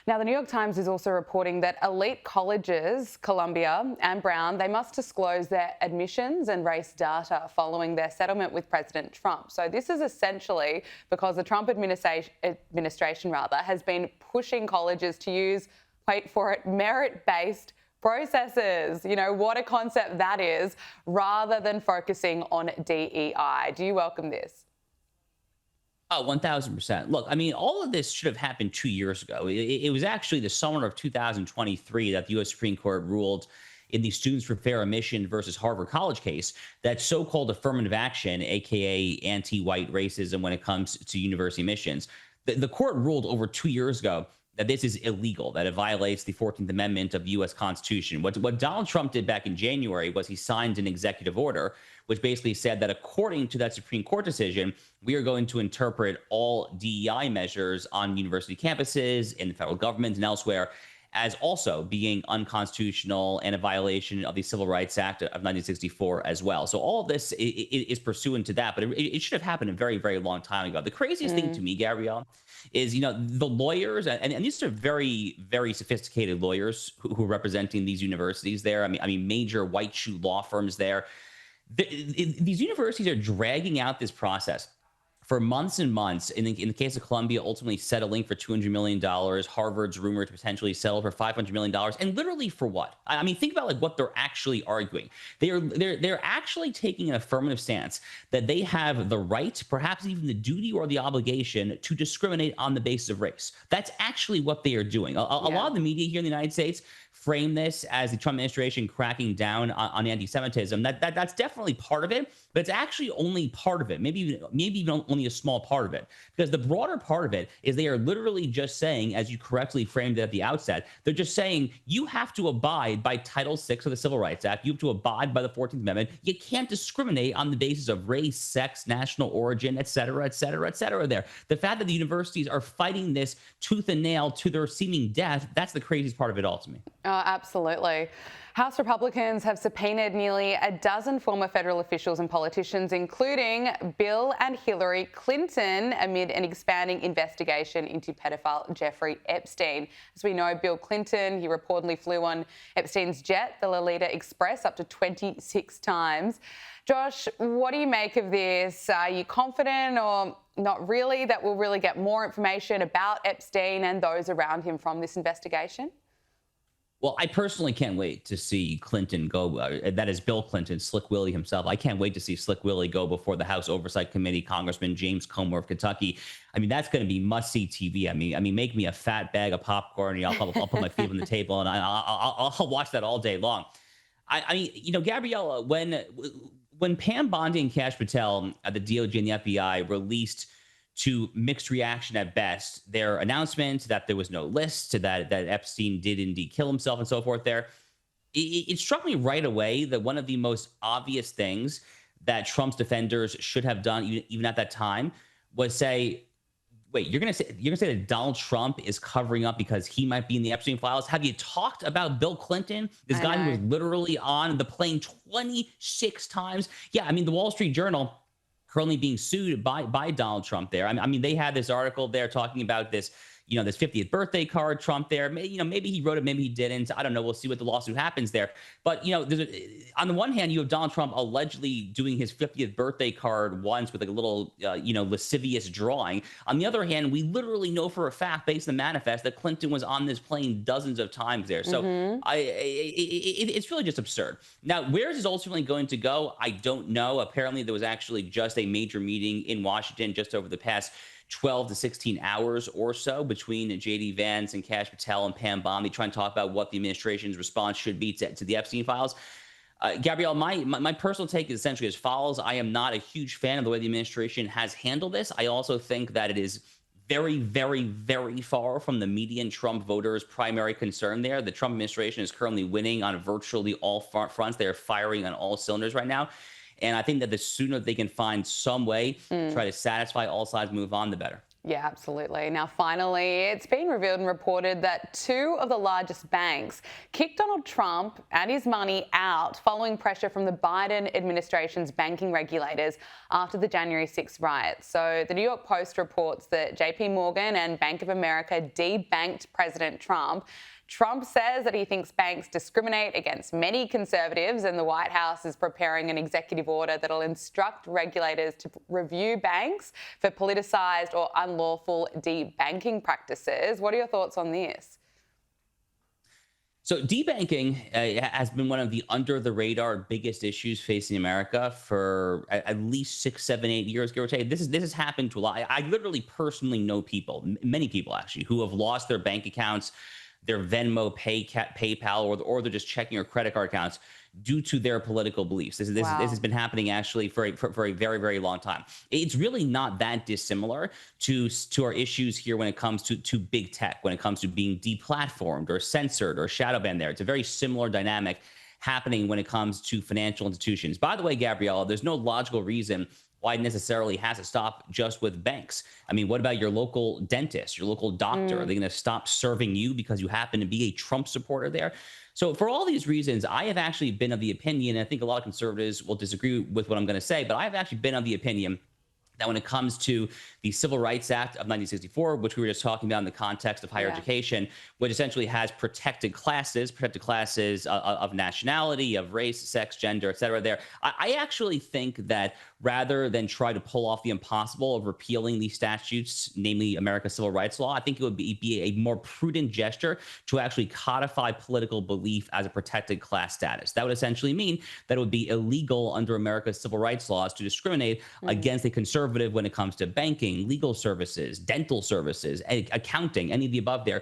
Now, the New York Times is also reporting that elite colleges, Columbia and Brown, they must disclose their admissions and race data following their settlement with President Trump. So this is essentially because the Trump administration has been pushing colleges to use, wait for it, merit-based processes. You know, what a concept that is, rather than focusing on DEI. Do you welcome this? Oh, 1000%. Look, I mean, all of this should have happened 2 years ago. It was actually the summer of 2023 that the U.S. Supreme Court ruled in the Students for Fair Admission versus Harvard College case that so-called affirmative action, aka anti-white racism when it comes to university admissions. The court ruled over 2 years ago that this is illegal, that it violates the 14th Amendment of the U.S. Constitution. What Donald Trump did back in January was he signed an executive order, which basically said that according to that Supreme Court decision, we are going to interpret all DEI measures on university campuses, in the federal government, and elsewhere as also being unconstitutional and a violation of the Civil Rights Act of 1964 as well. So all of this is pursuant to that, but it should have happened a very, very long time ago. The craziest thing to me, Gabrielle, is, you know, the lawyers, and these are very, very sophisticated lawyers who are representing these universities there. I mean, major white shoe law firms there. These universities are dragging out this process for months and months. In the case of Columbia, ultimately settling for $200 million. Harvard's rumored to potentially settle for $500 million. And literally for what? I mean, think about like what they're actually arguing. They're actually taking an affirmative stance that they have the right, perhaps even the duty or the obligation to discriminate on the basis of race. That's actually what they are doing. A lot of the media here in the United States frame this as the Trump administration cracking down on anti-Semitism. That's definitely part of it, but it's actually only part of it. Maybe even only a small part of it, because the broader part of it is they are literally just saying, as you correctly framed it at the outset, they're just saying you have to abide by Title VI of the Civil Rights Act. You have to abide by the 14th Amendment. You can't discriminate on the basis of race, sex, national origin, et cetera, et cetera, et cetera. There, the fact that the universities are fighting this tooth and nail to their seeming death, that's the craziest part of it all to me. Absolutely. House Republicans have subpoenaed nearly a dozen former federal officials and politicians, including Bill and Hillary Clinton, amid an expanding investigation into pedophile Jeffrey Epstein. As we know, Bill Clinton, he reportedly flew on Epstein's jet, the Lolita Express, up to 26 times. Josh, what do you make of this? Are you confident or not really that we'll really get more information about Epstein and those around him from this investigation? Well, I personally can't wait to see Clinton go. That is Bill Clinton, Slick Willie himself. I can't wait to see Slick Willie go before the House Oversight Committee, Congressman James Comer of Kentucky. I mean, that's going to be must-see TV. I mean, make me a fat bag of popcorn, and I'll put my feet on the table, and I'll watch that all day long. I mean, you know, Gabriella, when Pam Bondi and Kash Patel at the DOJ and the FBI released, to mixed reaction at best, their announcement that there was no list, that Epstein did indeed kill himself and so forth there, it struck me right away that one of the most obvious things that Trump's defenders should have done, even at that time, was say, wait, you're gonna say that Donald Trump is covering up because he might be in the Epstein files? Have you talked about Bill Clinton, this guy who was literally on the plane 26 times? Yeah, I mean, the Wall Street Journal currently being sued by Donald Trump there. I mean, they had this article there talking about this, you know, this 50th birthday card Trump there. You know, maybe he wrote it, maybe he didn't. I don't know. We'll see what the lawsuit happens there. But, you know, on the one hand, you have Donald Trump allegedly doing his 50th birthday card once with like a little, you know, lascivious drawing. On the other hand, we literally know for a fact, based on the manifest, that Clinton was on this plane dozens of times there. So it's really just absurd. Now, where is this ultimately going to go? I don't know. Apparently, there was actually just a major meeting in Washington just over the past 12 to 16 hours or so between J.D. Vance and Kash Patel and Pam Bondi trying to talk about what the administration's response should be to the Epstein files. Gabrielle, my personal take is essentially as follows. I am not a huge fan of the way the administration has handled this. I also think that it is very, very, very far from the median Trump voters' primary concern there. The Trump administration is currently winning on virtually all fronts. They are firing on all cylinders right now. And I think that the sooner they can find some way to try to satisfy all sides, move on, the better. Yeah, absolutely. Now, finally, it's been revealed and reported that two of the largest banks kicked Donald Trump and his money out following pressure from the Biden administration's banking regulators after the January 6th riots. So, the New York Post reports that JP Morgan and Bank of America debanked President Trump. Trump says that he thinks banks discriminate against many conservatives, and the White House is preparing an executive order that'll instruct regulators to review banks for politicised or unlawful debanking practices. What are your thoughts on this? So debanking has been one of the under the radar biggest issues facing America for at least 6, 7, 8 years, give or take. This has happened to a lot. I literally personally know people, many people actually, who have lost their bank accounts, their Venmo, PayPal, or they're just checking your credit card accounts due to their political beliefs. This has been happening actually for a very, very long time. It's really not that dissimilar to our issues here when it comes to big tech, when it comes to being deplatformed or censored or shadow banned there. It's a very similar dynamic happening when it comes to financial institutions. By the way, Gabriella, there's no logical reason why it necessarily has to stop just with banks. I mean, what about your local dentist, your local doctor? Are they going to stop serving you because you happen to be a Trump supporter there? So for all these reasons, I have actually been of the opinion, and I think a lot of conservatives will disagree with what I'm going to say, but I've actually been of the opinion that when it comes to the Civil Rights Act of 1964, which we were just talking about in the context of higher education, which essentially has protected classes of nationality, of race, sex, gender, et cetera, there. I actually think that rather than try to pull off the impossible of repealing these statutes, namely America's civil rights law, I think it would be a more prudent gesture to actually codify political belief as a protected class status. That would essentially mean that it would be illegal under America's civil rights laws to discriminate against a conservative when it comes to banking, legal services, dental services, accounting, any of the above there.